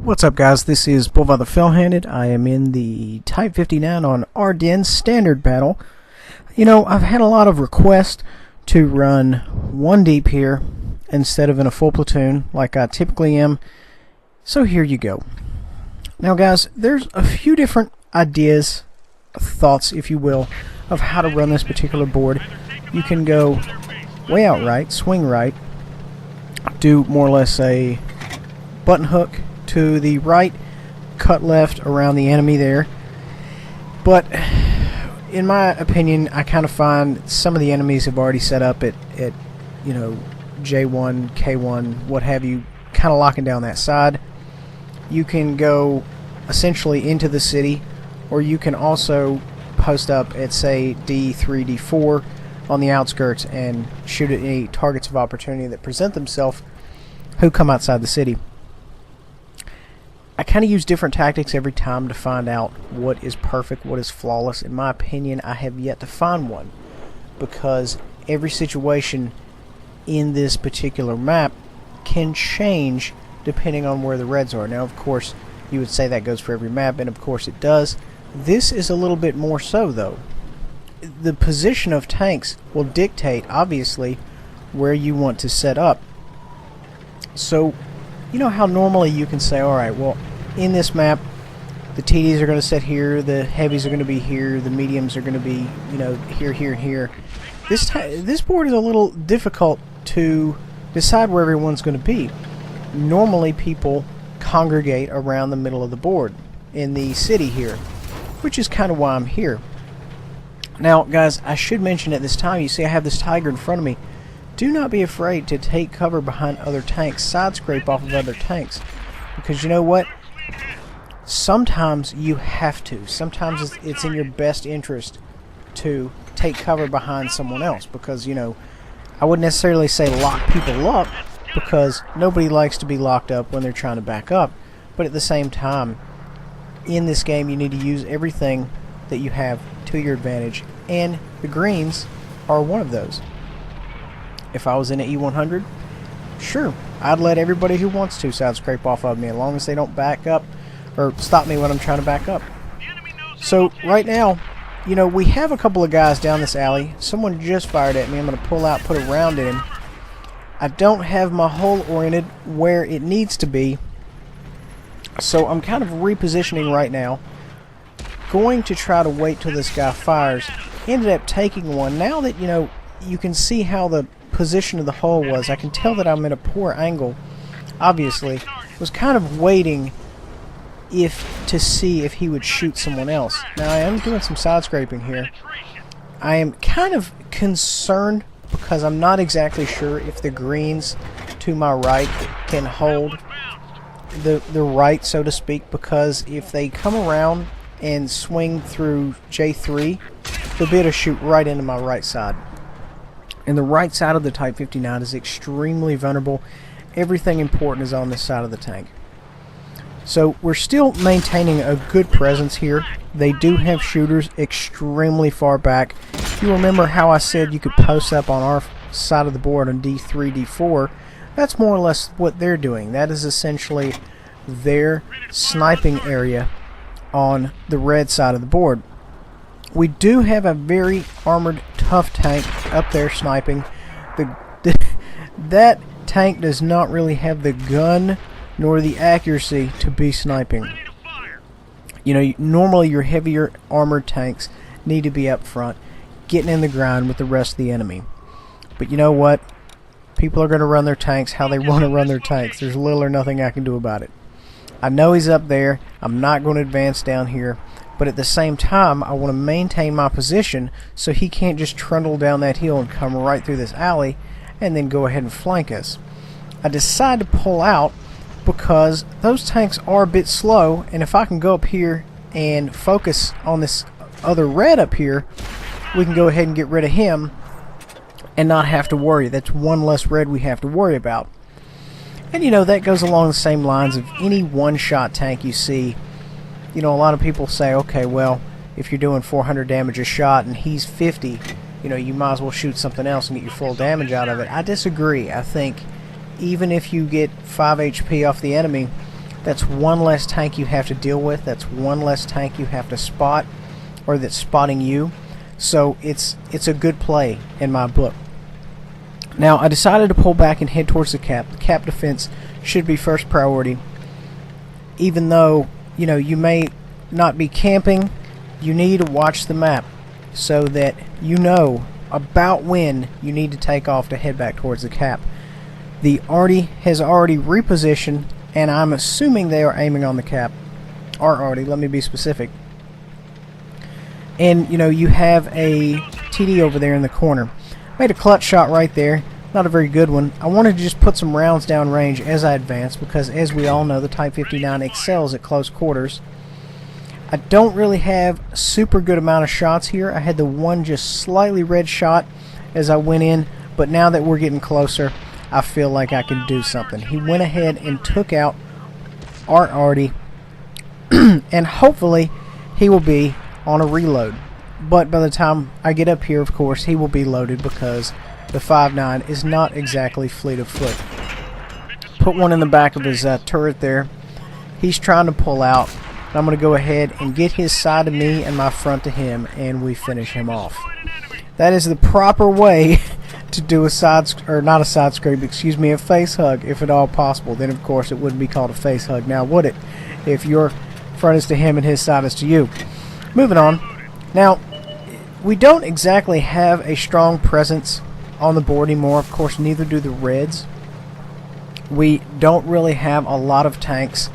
What's up, guys? This is Boulevard the Fell-Handed. I am in the Type 59 on Ardennes standard battle. You know, I've had a lot of requests to run one deep here instead of in a full platoon like I typically am. So here you go. Now, guys, there's a few different ideas, thoughts, if you will, of how to run this particular board. You can go way out right, swing right, do more or less a button hook to the right, cut left around the enemy there. But in my opinion, I kind of find some of the enemies have already set up at you know, J1, K1, what have you, kind of locking down that side. You can go essentially into the city, or you can also post up at, say, D3, D4 on the outskirts and shoot at any targets of opportunity that present themselves who come outside the city. I kind of use different tactics every time to find out what is perfect, what is flawless. In my opinion, I have yet to find one, because every situation in this particular map can change depending on where the reds are. Now, of course, you would say that goes for every map, and of course it does. This is a little bit more so, though. The position of tanks will dictate, obviously, where you want to set up. So, you know how normally you can say, alright, well, in this map, the TDs are going to sit here, the heavies are going to be here, the mediums are going to be, you know, here, here, here. This board is a little difficult to decide where everyone's going to be. Normally, people congregate around the middle of the board in the city here, which is kind of why I'm here. Now, guys, I should mention at this time, you see I have this tiger in front of me. Do not be afraid to take cover behind other tanks, side scrape off of other tanks, because you know what? Sometimes you have to. Sometimes it's in your best interest to take cover behind someone else, because, you know, I wouldn't necessarily say lock people up, because nobody likes to be locked up when they're trying to back up, but at the same time, in this game you need to use everything that you have to your advantage, and the greens are one of those. If I was in an E100, sure, I'd let everybody who wants to side scrape off of me, as long as they don't back up or stop me when I'm trying to back up. So right now, you know, we have a couple of guys down this alley. Someone just fired at me. I'm going to pull out, put a round in him. I don't have my hull oriented where it needs to be, so I'm kind of repositioning right now. Going to try to wait till this guy fires. Ended up taking one. Now that, you know, you can see how the position of the hull was, I can tell that I'm in a poor angle. Obviously, was kind of waiting to see if he would shoot someone else. Now, I am doing some side scraping here. I am kind of concerned because I'm not exactly sure if the greens to my right can hold the right, so to speak, because if they come around and swing through J3, they'll be able to shoot right into my right side. And the right side of the Type 59 is extremely vulnerable. Everything important is on this side of the tank. So we're still maintaining a good presence here. They do have shooters extremely far back. If you remember how I said you could post up on our side of the board on D3, D4, that's more or less what they're doing. That is essentially their sniping area on the red side of the board. We do have a very armored, tough tank up there sniping. That tank does not really have the gun nor the accuracy to be sniping. You know, normally your heavier armored tanks need to be up front, getting in the grind with the rest of the enemy. But you know what? People are going to run their tanks how they want to run their tanks. There's little or nothing I can do about it. I know he's up there. I'm not going to advance down here. But at the same time, I want to maintain my position so he can't just trundle down that hill and come right through this alley and then go ahead and flank us. I decided to pull out because those tanks are a bit slow, and if I can go up here and focus on this other red up here, we can go ahead and get rid of him and not have to worry. That's one less red we have to worry about. And you know, that goes along the same lines of any one-shot tank you see. You know, a lot of people say, okay, well, if you're doing 400 damage a shot and he's 50, you know, you might as well shoot something else and get your full damage out of it. I disagree. I think even if you get 5 HP off the enemy, That's one less tank you have to deal with. That's one less tank you have to spot, or that's spotting you. So it's a good play in my book. Now I decided to pull back and head towards the cap. The cap defense should be first priority. Even though, you know, you may not be camping, you need to watch the map so that you know about when you need to take off to head back towards the cap. The Artie has already repositioned, and I'm assuming they are aiming on the cap. Or Artie, let me be specific. And, you know, you have a TD over there in the corner. Made a clutch shot right there. Not a very good one. I wanted to just put some rounds down range as I advance, because as we all know, the Type 59 excels at close quarters. I don't really have a super good amount of shots here. I had the one just slightly red shot as I went in, but now that we're getting closer, I feel like I can do something. He went ahead and took out our Artie, and hopefully he will be on a reload. But by the time I get up here, of course, he will be loaded, because the 5.9 is not exactly fleet of foot. Put one in the back of his turret there. He's trying to pull out. I'm going to go ahead and get his side to me and my front to him, and we finish him off. That is the proper way to do a not a side scrape, excuse me, a face hug, if at all possible. Then of course it wouldn't be called a face hug, now would it? If your front is to him and his side is to you. Moving on. Now, we don't exactly have a strong presence on the board anymore. Of course, neither do the Reds. We don't really have a lot of tanks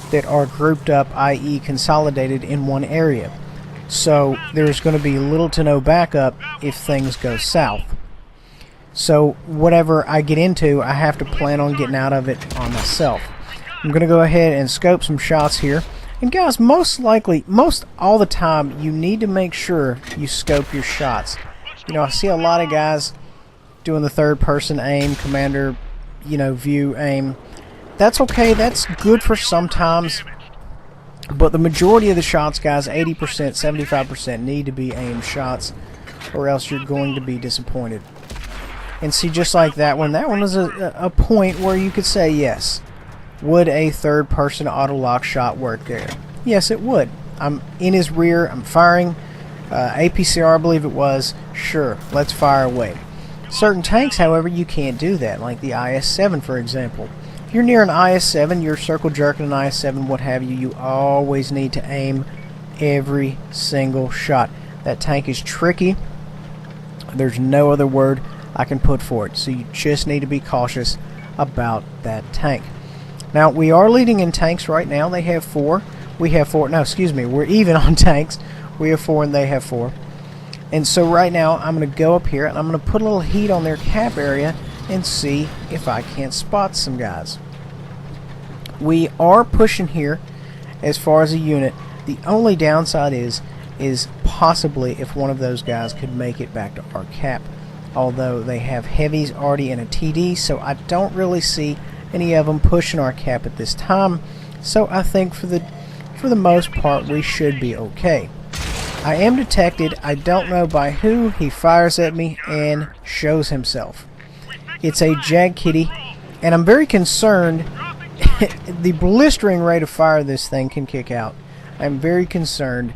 that are grouped up, i.e. consolidated in one area. So there's going to be little to no backup if things go south. So whatever I get into, I have to plan on getting out of it on myself. I'm going to go ahead and scope some shots here. And guys, most all the time, you need to make sure you scope your shots. You know, I see a lot of guys doing the third person aim, commander, you know, view aim. That's okay, that's good for sometimes, but the majority of the shots, guys, 80%, 75% need to be aimed shots, or else you're going to be disappointed. And see, just like that one was a point where you could say, yes, would a third person auto lock shot work there? Yes, it would. I'm in his rear, I'm firing, APCR I believe it was, sure, let's fire away. Certain tanks, however, you can't do that, like the IS-7 for example. If you're near an IS-7, you're circle jerking an IS-7, what have you, you always need to aim every single shot. That tank is tricky. There's no other word I can put for it. So you just need to be cautious about that tank. Now, we are leading in tanks right now. They have 4. We have 4. No, excuse me. We're even on tanks. We have 4 and they have 4. And so right now, I'm going to go up here and I'm going to put a little heat on their cap area and see if I can't spot some guys. We are pushing here as far as a unit. The only downside is possibly if one of those guys could make it back to our cap. Although they have heavies already in a TD, so I don't really see any of them pushing our cap at this time. So I think for the most part we should be okay. I am detected. I don't know by who. He fires at me and shows himself. It's a Jag Kitty, and I'm very concerned. The blistering rate of fire this thing can kick out. I'm very concerned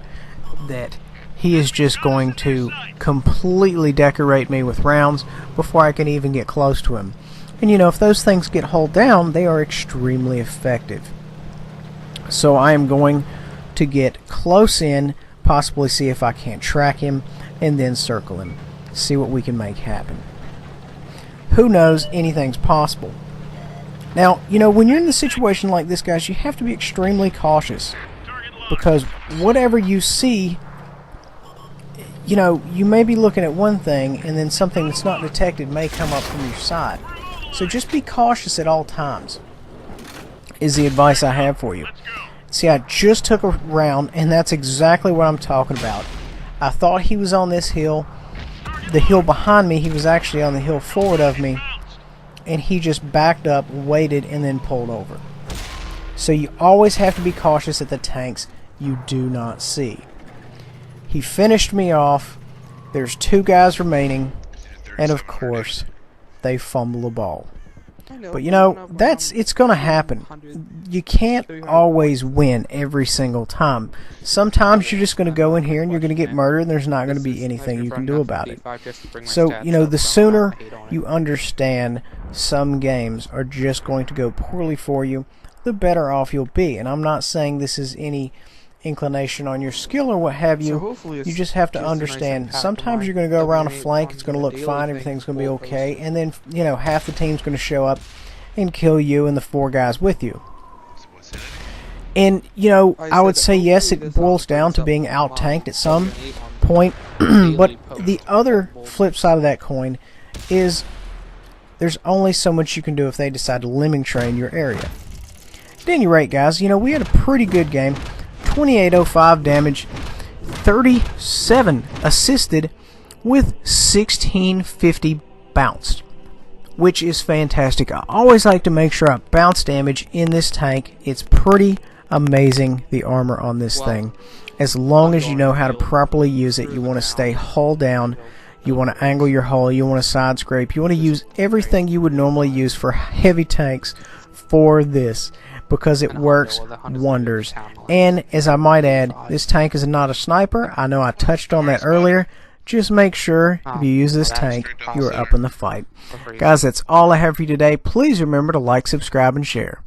that he is just going to completely decorate me with rounds before I can even get close to him. And you know, if those things get hulled down, they are extremely effective. So I am going to get close in, possibly see if I can't track him, and then circle him. See what we can make happen. Who knows, anything's possible. Now, you know, when you're in a situation like this, guys, you have to be extremely cautious. Because whatever you see, you know, you may be looking at one thing, and then something that's not detected may come up from your side. So just be cautious at all times, is the advice I have for you. See, I just took a round, and that's exactly what I'm talking about. I thought he was on this hill. The hill behind me, he was actually on the hill forward of me, and he just backed up, waited, and then pulled over. So you always have to be cautious at the tanks you do not see. He finished me off. There's 2 guys remaining, and of course, they fumble the ball. But you know, it's gonna happen. You can't always win every single time. Sometimes you're just gonna go in here and you're gonna get murdered and there's not gonna be anything you can do about it. So, you know, the sooner you understand some games are just going to go poorly for you, the better off you'll be. And I'm not saying this is any inclination on your skill or what have you. You just have to understand sometimes you're going to go around a flank, it's going to look fine, everything's going to be okay, and then, you know, half the team's going to show up and kill you and the 4 guys with you. And, you know, I would say yes, it boils down to being out-tanked at some point, but the other flip side of that coin is there's only so much you can do if they decide to lemming train your area. At any rate, guys, you know, we had a pretty good game. 2805 damage, 37 assisted with 1650 bounced, which is fantastic. I always like to make sure I bounce damage in this tank. It's pretty amazing, the armor on this thing. As long as you know how to properly use it, you want to stay hull down, you want to angle your hull, you want to side scrape, you want to use everything you would normally use for heavy tanks for this, because it works wonders. And as I might add, this tank is not a sniper. I know I touched on that earlier. Just make sure if you use this tank, you are up in the fight. Guys, that's all I have for you today. Please remember to like, subscribe, and share.